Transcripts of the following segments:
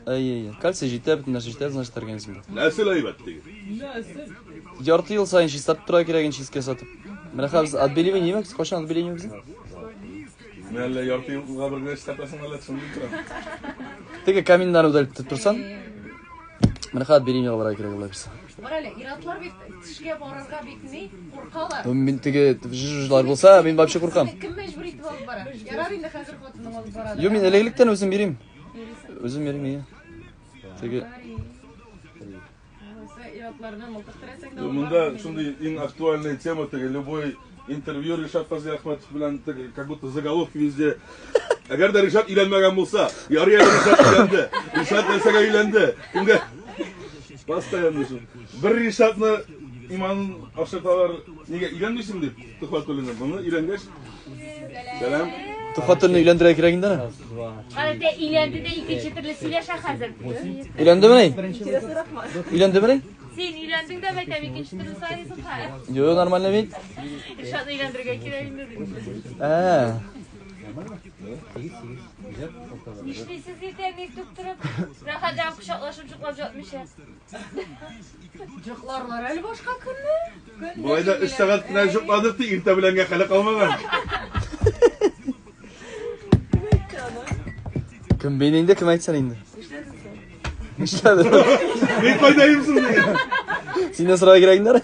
Кальций жетіп, бүтін нәрсе жетіп, значит организмде. Нәсіл айбат деген. Жарты ел сайын чистартып тұра керегін чистке сатып. Мына біз отбеливание емекіз, қошан отбеливание біздің? Мен әлі ярты жылға бір күрес тапасың әлі түсінбей тұрам. Теге каминданы удалып тұрсан, мына отбеливанияға бара керек олай бірсе. Бар әлі, иратлар бек тішке барарға бекіней қорқалар. Мен теге жүжілар болса, мен вообще қорқам. Кім мәжбүр етіп алып бара? Ярар енді қазір қотының алып барады. Мен әлегіліктен өзім берем. Өзім берем, иә. Теге... Мұнда шындай ең актуальная тема, теге любой интервью Ришат Фазли Ахматов білән как будто заголовки везде. Әгер де Ришат үйленмеген болса, ярия Ришат үйленді, Ришат нәрсеге үйленді. Кімге? Постоянно шын. Бір Ришатны иманын ашырталар, неге үйленбейсің деп тұқпат көленер. Бұны үйленгеш? Сәлем. Тұқпатырны үйлендіре керегінде не? Қалыда үйленді де екінші түрлі сөйлеша қазір. Үйленді ме? Үйленді ме? Sen үйлендің де бәйтем екінші түрлі сайысың қайы? Yo, нормально мен. Ришат үйлендірге керегінде деймін. İşlisiz yeter mektup durup rahatcan kuşaklaşıp çıkıp жатmış ya. Çıklarlar el başka künlü. Bu ayda 3 saat kına çıkmadık da irte bilenge kale kalmadan. Kim beninde kim aytsan indi? İşledim. Ben koydayımsın diye. Senden sıraya gireginler.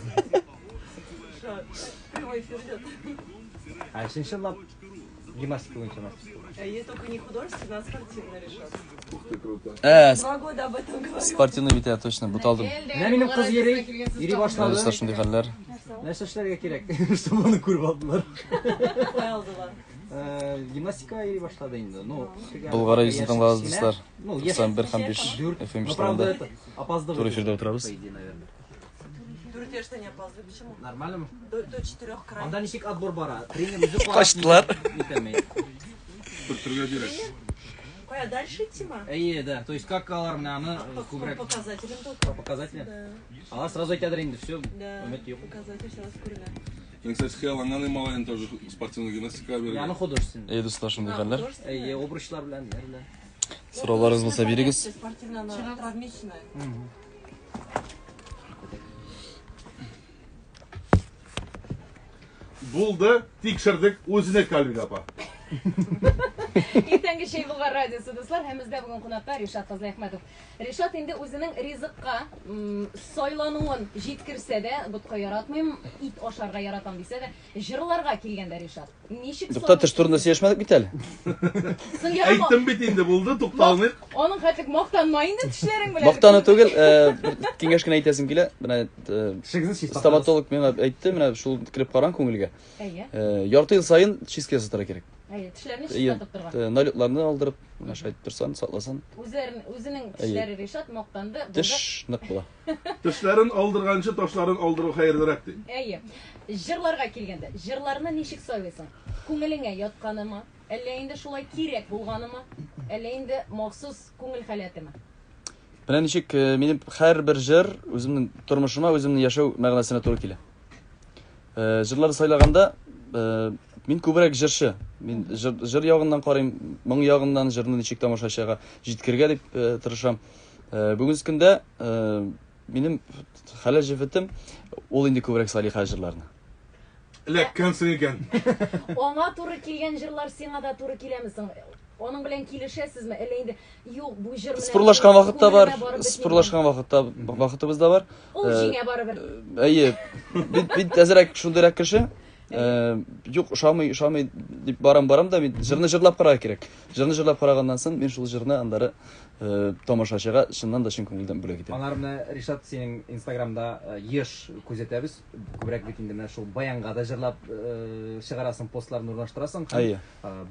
Ayşin lap гимнастика бойынша мастер. Только не художественная, а спортивная решет. Ух ты, круто. 2 года об этом говорю. Спортивный бите точно буталdım. Менің қыз ери башлады. Şunday haller. Нәрсе эшләргә кирәк. Чтобы аны күреп алдылар. Кой алдылар. Гимнастика ери башлады инде. Ну, Болгара yüzün таңдагыз достар. 91 һәм 5 FM штабында. Опаздывает. Тур эфирде отырабыз. 4 что не опаздывай, почему? Нормально ма? До 4 край. Анда ничек отбор бара? Тренер үзе Качтылар. Бір түрге берек. Кой, а дальше идти ма? Да. То есть как алар менә күбрәк Показателем только. показателя? Да. Алар сразу әйтәдер инде, все. Да. Өмет юк. Показатель сейчас күренә. Мен, кстати, хыялланган малайын тоже спортивный гимнастика берген. Яны художественный. Достар шундай хәлләр. Обручлар белән, нәрләр. Сорауларыңыз булса бирегез. Спортивная, она травмичная. Buldu, tekşirdik, özüne kalbik apa. Ертеңгі шей болған радиосы достар, һәмізді бүгін қонақта Ришат Фазли Ахматов. Ришат енді өзінің ризыққа сайлануын жеткірсе де, бұтқа яратмайым, ит ашарға яратам десе де, жырларға келгенде Ришат. Тоқта тіш турында сөйлешмедік бит әлі. Айттым бит енді булды, тоқталмайық. Оның хәтлік мақтанмайын да тішлерің білер. Мақтаны түгел, кеңешкен әйтесім келе. Стоматолог мен әйтті, мен шул кіріп қаран көңілге. Ярты ел сайын чистке сатыра керек. Тішлерін шыштатып тұрған. Налетларны алдырып, шайтып тұрсан, сатласан. Өзінің тішлері Ришат мақтанды. Тіш нық бола. Тішлерін алдырғаншы, ташларын алдыру хайырлырақ дейді. Жырларға келгенде, жырларына нешік сөйлесің? Көңіліңе ятқаны ма? Әлі енді шулай керек болғаны ма? Әлі енді мақсус көңіл халеті ма? Менә ничек минем һәрбер җыр үземнең тормышыма, үземнең яшәү мәгънәсенә туры килә. Җырларны сайлаганда мин күбрәк җырчы. Мин җыр ягыннан карыйм, моң ягыннан җырны ничек тамашачыга җиткергә дип тырышам. Бүгенге көндә минем хәлә җифетем ул инде күбрәк Салиха җырларны. Ләккәнсең икән. Аңа туры килгән җырлар сиңа да туры киләмесең? Оның белән килешәсезме? Әле инде юк, бу җыр белән спорлашкан вакытта бар, спорлашкан вакытыбыз да бар. Ул җиңә барыбер. Бит әзрәк шундыйрак кеше. Юк, ошамый дип барам да, мин җырны җырлап карарга кирәк. Җырны җырлап караганнан соң мин шул җырны андары тамашачыга чыннан да чын күңелдән бүләк итәм. Алар менә Ришат синең Инстаграмда еш күзәтәбез. Күбрәк бит инде менә шул баянга да җырлап чыгарасың, постларны урнаштырасың.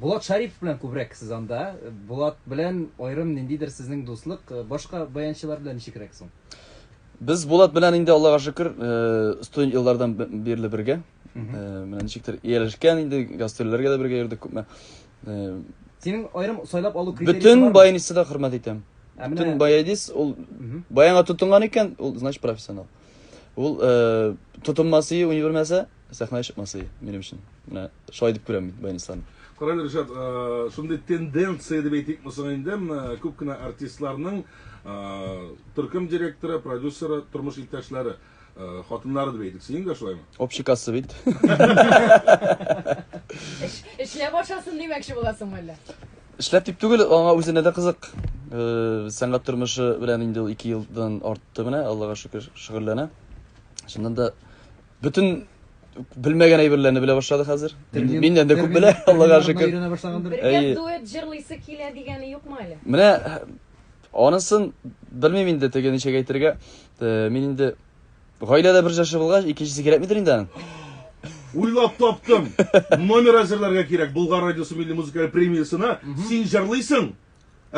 Булат Шарипов белән күбрәк сез анда. Булат белән аерым ниндидер сезнең дуслык, башка баянчылар белән ничекрак соң? Без Булат белән инде Аллага шөкер, студент еллардан бирле бергә. Менә ничектер ияләшкән инде, гастрольләргә дә бергә йөрдек күпме. Синең аерым сайлап алу критериялары Бүтән баяниста да хөрмәт итәм. Бүтән баядис, ул баянга тотынган икән, ул значит профессионал. Ул тотынмасы, универмәсә, сәхнәгә чыкмасы минем өчен. Менә шулай дип күрәм мин баянистан. Qaraylar Rishad, shunday tendensiya deb aytaylik bo'lsak endi, ko'pgina artistlarning turkum direktori, prodyuseri, turmush iqtashlari xotinlari deb aytdik. Sening de shulaymi? Общий kassa bit. İşle boşasın demek şu bulasın valla. Ishlab deb tugul, anga o'zine de qiziq. San'at turmushi bilan endi 2 yildan ortdi mana, Allohga shukr, shug'ullana. Shundan da butun bilmagan ayberlarni bila boshladi hozir. Mendan da ko'p bila, Allohga shukr. Birga duet jırlıysa kile degani yok mu hali? Mana onasin bilmayman endi degan nechaga aytirga. Men endi g'oyilada bir yoshi bo'lgach, ikkinchisi kerakmidir endi aning. Uylab topdim. Номер hazırlarga kerak. Bulgar radiosu milliy muzika premiyasına sen jarlıysan.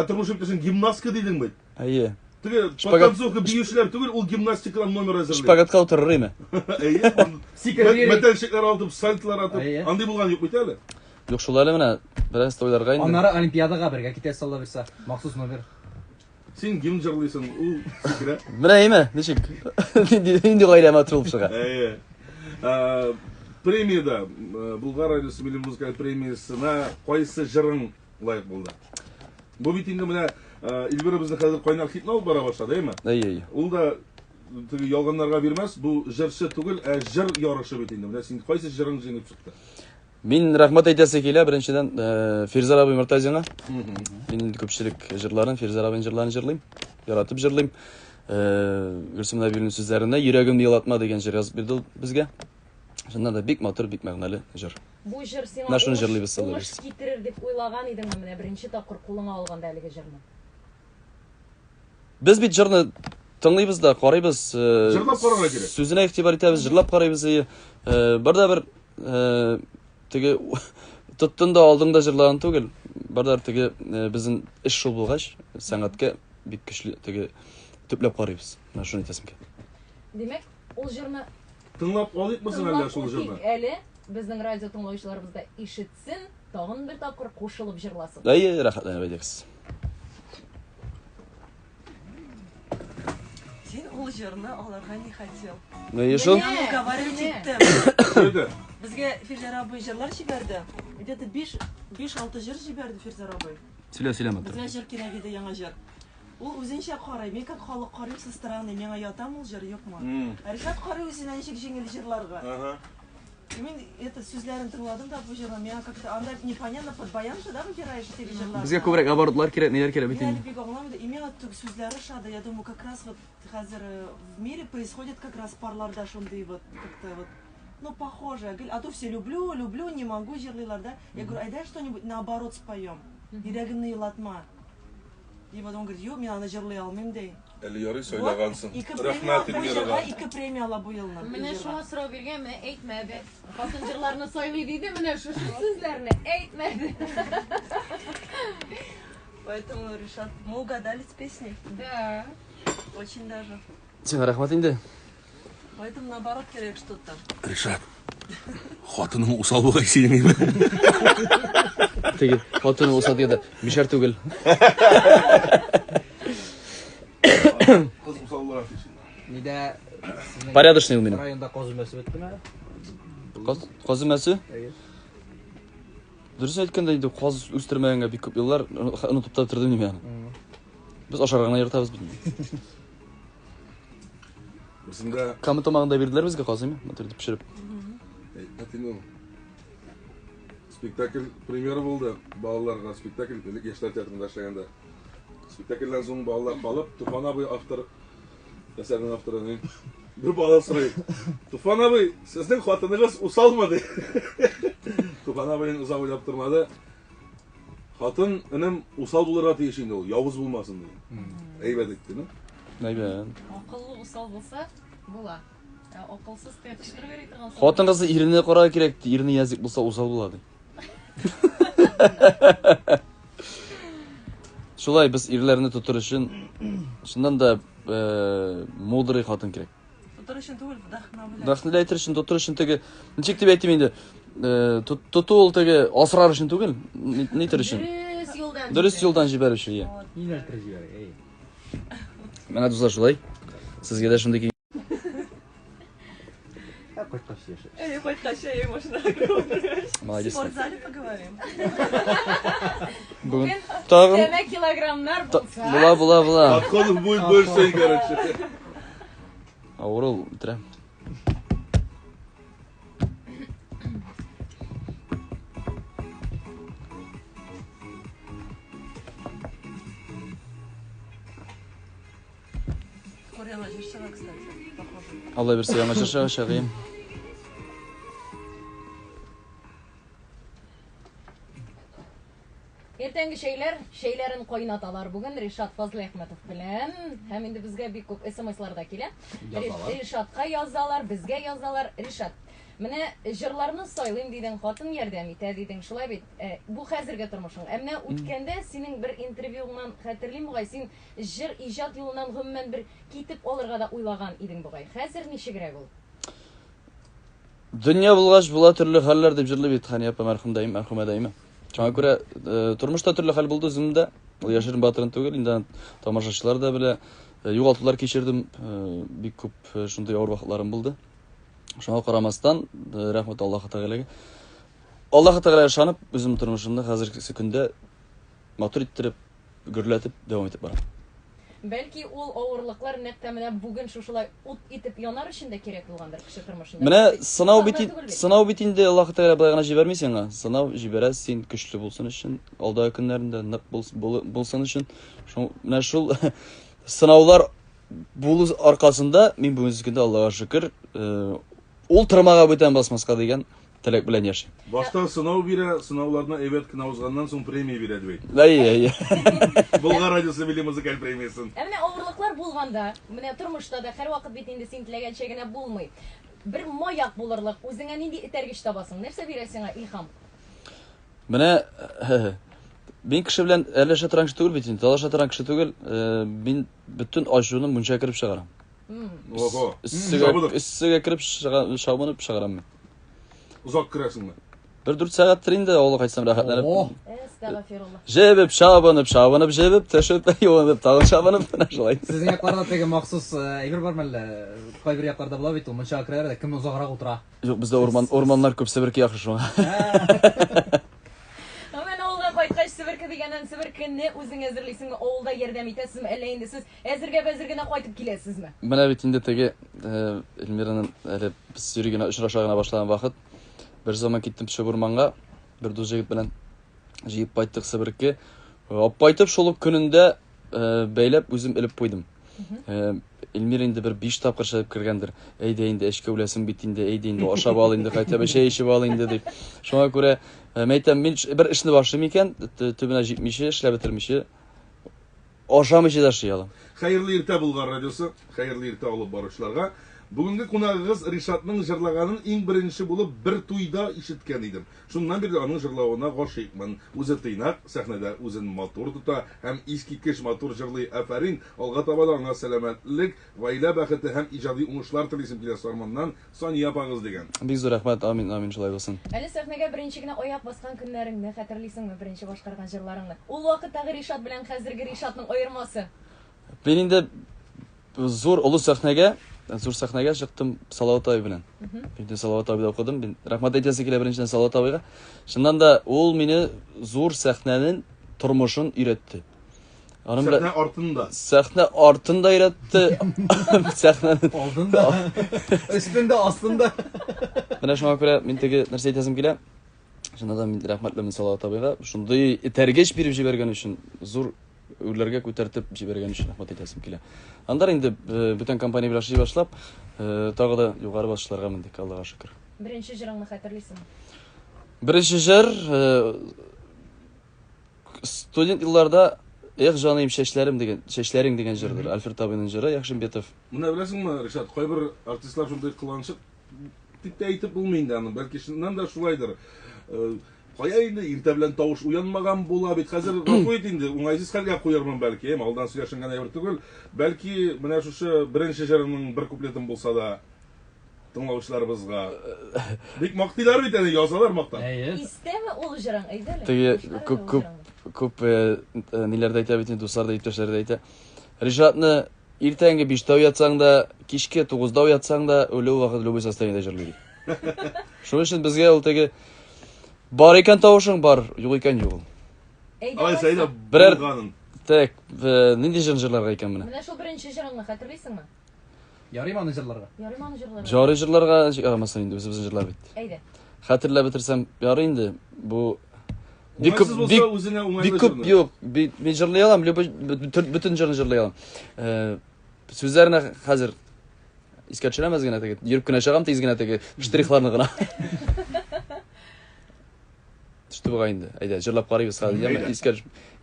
Turmush iqtashin gimnastika deyding mi? Ayye. Tigi potanzovka biyushlar tugul, ul gimnastikadan nomer hazırlaydi. Shpagatga o'tirarmi? Ayye. Metalshiklar olib, saltlar atib, anday bo'lgan yo'q bitti hali. Yo'q, shularni mana biroz to'ylarga endi. Onlara olimpiadaga birga ketib sola bersa, maxsus nomer. Sen gim jarlıysan, u fikra. Bilaymi? Nechik? Endi g'oylama turib chiqa. Ayye. Premiyada Bulgar radiosu milliy muzika premiyasına qaysi jiring loyiq bo'ldi? Bu bitimde mana ilgari bizni hozir qo'ynar hitni olib bora boshladi, deymi? Ayye. Ul da tigi yolg'onlarga bermas, bu jirchi tugul, jir yorishi bitimde. Mana sen qaysi jiring jengib chiqdi? Men rahmat aytasa kelar, birinchidan Ferzar abi Murtaziyga. Men endi ko'pchilik jirlarini, Ferzar abi jirlarini jirlayman, yaratib jirlayman. Gulsum Nabilning so'zlarida yuragimni yig'latma degan jir yozib berdi bizga. Shundan da bek motor, bek ma'noli jir. Bu jir sen Nashuni jirlaymiz sizlar. Uluş getirir deb o'ylagan edingmi mana birinchi taqir qo'lingga olganda haligi jirni? Biz bit jirni tinglaybizda, qaraymiz. Jirlab qarash kerak. So'zini e'tibor etamiz, jirlab qaraymiz. Birda bir tigi tutdunda oldingda jirlagan tugul. Birda tigi bizning ish shu bo'lg'ash, san'atga bek kuchli tigi to'plab qaraymiz. Mana shuni aytasimga. Demak, ul jirni Tınlap olayıpmısın hala şu jirni? Әлі біздің радио тыңлаушыларыбыз да ишетсін, тағын bir тапқыр қосылып жырласын. Ayye, рахатланып aytasiz. Sen ул жырны аларга не хотел? Нешел? Я разговаривать иттим. Söyle. Bizga Ferzar абый жырлар жиберди. Где-то 5-6 жыр жиберди Ferzar абый. Сөйләмә. Bizga жыр керек edi, яңа жыр. Ул үзенчә карый, мен как халык карый со стороны, миңа ятам ул жыр юкмы? Ришат карый үзенә ничек җиңел җырларга. Мен это сүзләрен тыңладым да бу җырны миңа как-то анда непонятно под баян-то да выбираешь теге җырлар. Безгә күбрәк оборотлар кирәк, ниләр кирәк бит Я инде. бик аңламады, и миңа түк сүзләре шады. Я думаю, как раз вот хәзер в мире происходит как раз парларда шундый вот как-то вот ну похоже. А то все люблю, люблю, не могу җырлыйлар да. Я говорю, айда что-нибудь наоборот споем. Йөрәгемне елатма. И вот он говорит, ё, мен аны җырлый алмыйм ди. Әлі ярый сөйләгәнсең. Рәхмәт Илмирага. 2 премия ала бу елны. Менә шуңа сорау биргәнме? Әйтмәде. Хатын җырларны сайлый диде, менә шу сүзләрне әйтмәде. Поэтому, Ришат, мы угадали с песней. Да. Очень даже. Сиңа рәхмәт инде. Поэтому наоборот керек что-то. Ришат, хатының усал булгай синең. Теге хатыны булса диде, мишәр түгел. Кыз усал булар дисең. Ниде Порядочный ул минем. районда козымасы өттеме? Казымасы? Дөрес әйткәндә инде каз үстермәгәнгә бик күп еллар онытып та тордым мен. Без ашарга гына йөртәбез бит. Бездә Камы тамагында бирделәр безгә казымы, матер дип пешереп. Әтинең спектакль премьера булды. Балаларга спектакль яшьләр театрында эшләгәндә. Спектакльдән соң балалар калып, Туфан абый автор, әсәрнең авторы bir bala сорый. Туфан абый, сезнең хатыныгыз усалмы ди. Туфан абый узак уйлап тормады. Хатын инем усал булырга тиеш инде ул, явыз булмасын ди. Әйбәт итте, ну? Әйбәт. Акыллы усал булса, була. Акылсыз тек кычкырып йөри торган. Хатын кызы ирене кара кирәк, ирене язык булса усал булады. Шулай biz ирләрне тотыр өчен шуннан да мудрый хатын кирәк. Тотыр өчен түгел, вдохновлять. Вдохновлять өчен, тотыр өчен теге, ничек дип әйтим инде, тоту ул теге асрар өчен түгел, нитер өчен. Дөрес юлдан җибәр өчен, я. Юнәлтер җибәр. Менә дуслар шулай. Сезгә дә шундый Кайткач. Или хоть качай, может, Молодец. в спортзале поговорим. Bugün tağım Demek kilogramlar bulsa. bula. Подходов будет больше, короче. Ağır ol, bitirem. Скоро я ложишься, кстати, похоже. Allah birisi yamaçırsa şakayım. Ertengi şeylerin koynatalar bugün Rişat Fazlı Ahmetov bilen. Hem indi bizge bir köp SMS-larda kile. Yazalar. Rişat'a yazalar, bizge yazalar. Rişat, mene jırlarını saylayım dedin, hatın yerdem ite dedin, şulay bit. Bu hazırga turmuşun. Emne utkende senin bir intervyuңнан hatırlayayım buğay, sen jır ijat yolundan gümmen bir kitip olurga da uylagan idin buğay. Hazır neşigirek ol? Dünya bulgaç bula türlü haller dep jırlı bit. Hani yapma merhumdayım, merhumadayım. Şuna göre turmuşta türlü hal buldu özümde. Ol Yaşarın Batırın tөгел, инде тамашачылар да беле югалтуулар кечирдим. Бик көп шундай авыр вакытларым булды. Шуңа карамастан, рәхмәт Аллаһ Тәгаләгә. Аллаһ Тәгаләгә ышанып, үзем тормышымны хәзерге көндә матур иттереп, гөрләтеп дәвам итеп барам. Belki ol ağırlıklar nektemine bugün şuşulay ut itip yanar içinde gerek bulgandır kişi tırmışında. Менә сынау бит инде Аллаһ Тәгалә былай гына җибәрми сиңа. Сынау җибәрә син көчле булсын өчен, алдагы көннәрендә нык булсын өчен. Менә шул сынаулар булу аркасында мин бүгенге көндә Аллаһка шөкер, ул тырмага бүтән басмаска дигән теләк белән яшим. Башта сынау бирә, сынауларына evet кына узганнан соң премия бирә дип. Әй. Болгар радиосы милли музыкаль премиясын. Emine ağırlıklar bulganda, mene tırmışta da her vakit bitinde sen tilegen şeyine bulmay. Bir mayak bulurluk, özüne nindi itergiç tabasın. Nerse biresine ilham? Менә мин кеше белән әлләшә торган кеше түгел бит инде, талаша торган кеше түгел. Мин бөтен ачуны мунча кирип чыгарам. Ого. Иссегә кирип шабынып чыгарам мин. Узак керәсеңме? 1-4 сәгать инде авылга кайтсам рәхәтләнеп. Estağfirullah. Жебеп, шабынып, жебеп, төшеп, юынып, тагын шабынып, менә шулай. Сезнең якларда теге махсус әйбер бармы әллә? Кайбер якларда була бит ул мунчага керәләр дә кем узаграк утыра. Юк, бездә орманнар күп, себерке яхшы шуңа. Hemen oğulda kayıtkaç Sibirke degenden Sibirke'ni özün hazırlıysan oğulda yardım etesiniz mi? Әллә инде siz әзірге кайтып киләсез ми? Менә бит инде теге Эльмираның әле без йөргән очрашагына башлаган вакыт. Бер заман киттем төшеп урманга, бер дус җигит белән җыеп кайттык Сибирке. Апайтып шул көнендә бәйләп үзем элеп куйдым. Эльмир инде бер 5 тапкыр шәп кергәндер. Әйдә инде эшкә үләсем бит инде, әйдә инде ашап ал инде, кайтып шәй эчеп ал инде дип. Шуңа күрә мәйтәм мин бер эшне башлыйм икән, төбенә җитмичә, эшләп бетермичә, ашамыйча да шыялам. Хәерле иртә Болгар радиосы, хәерле иртә алып баручыларга. Бүгенге кунагыгыз Ришатның җырлаганын иң беренче булып бер туйда ишеткән идем. Шуннан бирле аның җырлавына гашыйкмын. Үзе тыйнак, сәхнәдә үзен матур тота һәм искиткеч матур җырлый. Афәрин, алга таба да аңа сәламәтлек, гаилә бәхете һәм иҗади уңышлар телисем килә Сарманнан. Сания апагыз дигән. Бик зур рәхмәт, амин шулай булсын. Әле сәхнәгә беренче генә аяк баскан көннәреңне хәтерлисеңме, беренче башкарган җырларыңны? Ул вакыттагы Ришат белән хәзерге Ришатның аермасы. Мин инде зур олы сәхнәгә чыктым Салават абый белән. Инде Салават абыйда укыдым. Мин рәхмәт әйтәсе килә беренчедән Салават абыйга. Шуннан да ул мине зур сәхнәнең тормышын өйрәтте. Аның Сәхнә артында. Сәхнә артында өйрәтте. Сәхнәнең Алдында, өстендә, астында. Менә шуңа күрә мин теге нәрсә әйтәсем килә. Шунда да мин рәхмәтлемен Салават абыйга. Шундый этәргеч биреп җибәргән өчен, зур үрләргә күтәртеп җибәргән өчен рәхмәт әйтәсем килә. Андар инде бүтән компания белән эшли башлап, тагы да югары басышларга мендек, Аллага шөкер. Беренче җырыңны хәтерлисеңме? Беренче җыр студент елларда "Эх җаным чәчләрем" дигән җырдыр. Альфред абыйның җыры, Яхшимбетов. Менә беләсеңме, Ришат, кайбер артистлар шундай кыланчык дип тә әйтеп булмый инде аны. Бәлки шуннан да шулайдыр. Кая инде иртә белән тавыш уянмаган була бит. Хәзер гафу ит инде, уңайсыз хәлгә куярмын бәлки. Алдан сөйләшенгән әйбер түгел. Бәлки менә шушы беренче җырының бер куплетын булса да тыңлаучыларыбызга бик мактыйлар бит әни, язалар мактап. Истәме ул җырың? Әйдәле. Теге күп ниләрдә әйтә бит, дуслар да иптәшләр дә әйтә. Ришатны иртәнге 5-тә уятсаң да, кичке 9-да уятсаң да, өле вакыт любой состояниедә җырлый. Шуның өчен безгә ул теге бар икән тавышың бар, юк икән юк. Алай сайда Берәр- булганын. Так, нинди җырларга икән менә? Менә шул беренче җырыңны хәтерлисеңме? Ярыйм аны җырларга. Ярый аны җырларга. Жары җырларга ярамасын инде үзебезнең җырлар бит. Әйдә. Хәтерләп бетерсәм ярый инде. Бу Уңайсыз булса үзеңә бик уңайлы күп җырлар. юк. Мин җырлый алам, бөтен җырны җырлый алам. Сүзләрне хәзер искә төшерәмез генә теге. Йөреп кенә чыгам тиз генә теге штрихларны гына. Төште буга инде. Әйдә, җырлап карыйбыз хәзер. Яме искә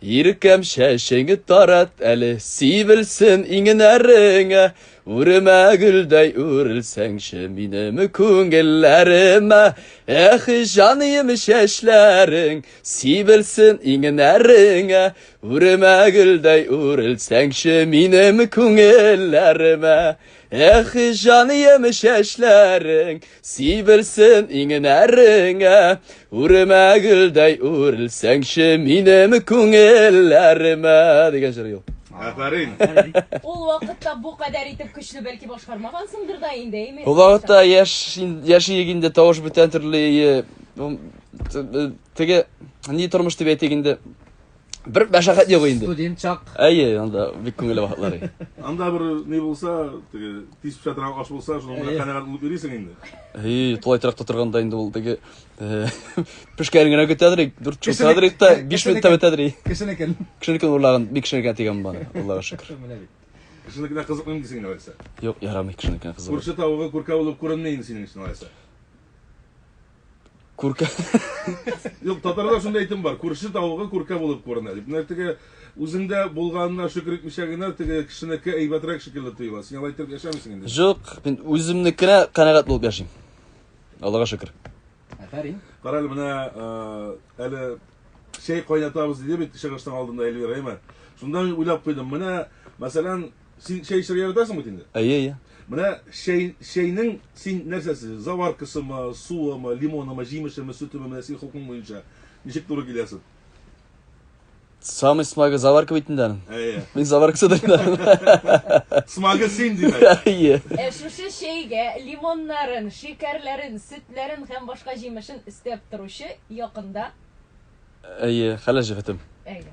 Иркәм шәшеңе тарат әле сибелсен иңнәреңә. Үрмә гөлдәй үрелсәңче минем күңелләремә. Эх, җаным шәшләрең сибелсен иңнәреңә. Үрмә гөлдәй үрелсәңче минем күңелләремә. Эх, җаным шәшләрең сибелсен иңнәреңә. Үрмә гөлдәй үрелсәңче минем күңелләремә дигән җыр юк. Афарин. Ул вакытта бу кадәр итеп көчле бәлки башкармагансыңдыр да инде, әйме? Ул вакытта яши инде тавыш бүтән төрле теге ни тормыш дип әйтик инде. Бер мәшәкать юк инде. Студент чак. Әйе, анда бик күңелле вакытлар. Анда бер не булса, теге тиз пешатрак аш булса, шуның белән канәгать булып йөрисең инде. Тулай торакта торганда инде ул теге пешкән генә көтәдер, 4 часадыр итә, 5 минутта бетәдер. Кешенекен. Кешенекен урлаган, бик кешенекен тигән баны. Аллага шөкер. Менә бит. Кешенекенә кызыкмыйм дисең инде алайса. Юк, ярамый кешенекен кызы. Күрше тавыгы күркә булып күренмәй инде синең өчен алайса. Күркә. Юк, татарда шундай әйтем бар. Күрше тавыгы күркә булып күренә дип. Менә теге үзеңдә булганына шөкер итмичә генә теге кешенеке әйбәтрәк шикелле тоела. Син алай итеп яшәмисең инде. Юк, мин үземнекенә канәгать булып яшим. Аллага шөкер. Афарин. Кара әле менә әле шәй кайнатабыз диде бит чыгыштан алдында Эльвира әйме. Шунда мин уйлап куйдым. Менә мәсәлән, син шәй эшләргә яратасыңмы бит инде? Әйе. Менә шәйнең син нәрсәсе? Заваркасымы, суымы, лимонымы, җимешеме, сөтеме, менә син хукуң буенча ничек туры киләсең? Самый смагы заварка бит инде. Әйе. Мин заваркасыдыр инде. Смагы син димәк. Әйе. Шушы шәйгә лимоннарын, шикәрләрен, сөтләрен һәм башка җимешен истәп торучы якында. Әйе, хәлә җифетем. Әйдә.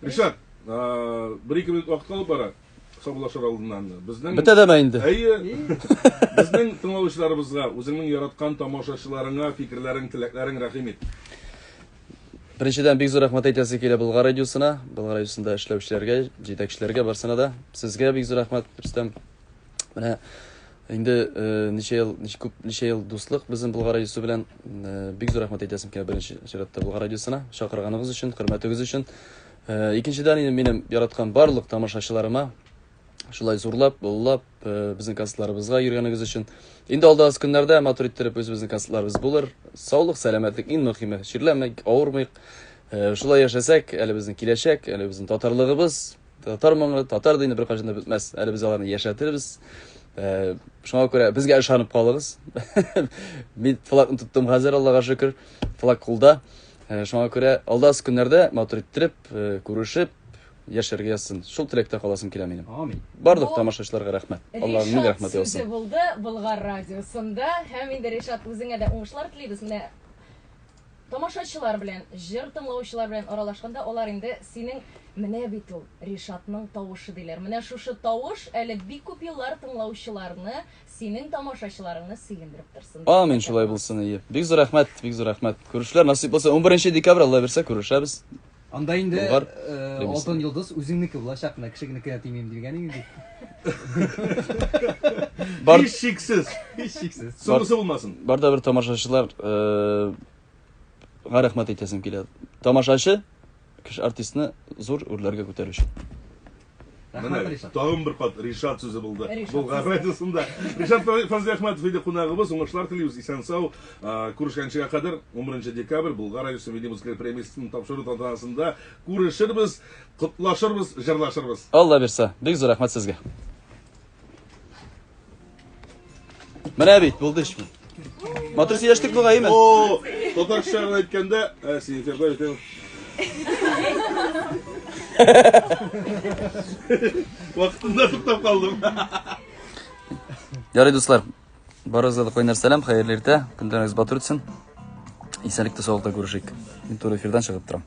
Ришат, 1-2 минут вакыт калып бара. Саубулашыр алдыннан. Безнең Бетә дәме инде. Әйе. Безнең тыңлаучыларыбызга, үзеңнең яраткан тамашачыларыңа фикерләрең, теләкләрең рәхим ит. Беренчедән бик зур рәхмәт әйтәсе килә Болгар радиосына, Болгар радиосында эшләүчеләргә, җитәкчеләргә барсына да. Сезгә бик зур рәхмәт, Рөстәм. Менә инде ничә ел дуслык безнең Болгар радиосы белән бик зур рәхмәт әйтәсем килә беренче чиратта Болгар радиосына, чакырганыгыз өчен, хөрмәтегез өчен. Икенчедән инде минем яраткан барлык тамашачыларыма шулай зурлап, буллап, безнең концертларыбызга йөргәнегез өчен. Инде алдагы көннәрдә матур иттереп үзебезнең концертларыбыз булыр. Саулык, сәламәтлек иң мөһиме. Ширләмәк, авырмыйк. Шулай яшәсәк, әле безнең киләчәк, әле безнең татарлыгыбыз, татар моңы, татар дины бер кайчан да бетмәс. Әле без аларны яшәтәбез. Шуңа күрә безгә ышанып калыгыз. Мин флагны тоттым хәзер, Аллага шөкер. Флаг кулда. Шуңа күрә алдагы көннәрдә матур иттереп, күрешеп, яшәргә язсын. Шул теләктә каласым килә минем. Амин. Барлык тамашачыларга рәхмәт. Аллаһның мин рәхмәте Ришат сүзе olsun. булды Болгар радиосында һәм инде Ришат үзеңә дә уңышлар телибез. Менә тамашачылар белән, җыр тыңлаучылар белән аралашканда алар инде синең менә бит ул Ришатның тавышы диләр. Менә шушы тавыш әле бик күп еллар тыңлаучыларны, синең тамашачыларыңны сөендереп торсын. Амин, шулай булсын, ие. Бик зур рәхмәт, бик зур рәхмәт. Күрешүләр насыйп булса 11 декабрь Алла берсә күрешәбез. Анда инде Болгар, алтын йолдыз үзеңнеке булачак, менә кешегенекенә тимим дигән инде. Бар Һич шиксез. Һич шиксез. Соңгысы булмасын. барда бер тамашачылар рәхмәт әйтәсем килә. Тамашачы кеш артистны зур үрләргә күтәрүче. Рәхмәт Ришат. Тагын бер кат Ришат сүзе булды. Ришат Болгар радиосында. Ришат Фазлиахматов иде кунагыбыз, уңышлар телибез, исән сау. Күрешкәнчегә кадәр 11 декабрь Болгар радиосы милли музыка премиясын тапшыру тантанасында күрешербез, котлашырбыз, җырлашырбыз. Алла берсә, бик зур рәхмәт сезгә. Менә бит булды ич. Матур сөйләштек буга, әйме? О, татарча әйткәндә, син эфирдә әйтәм. Вакытында туктап калдым. Ярый дуслар, Барыгызга да кайнар сәлам, хәерле иртә. Көннәрегез батыр үтсен. Исәнлектә, саулыкта күрешик. Мин туры эфирдан чыгып торам.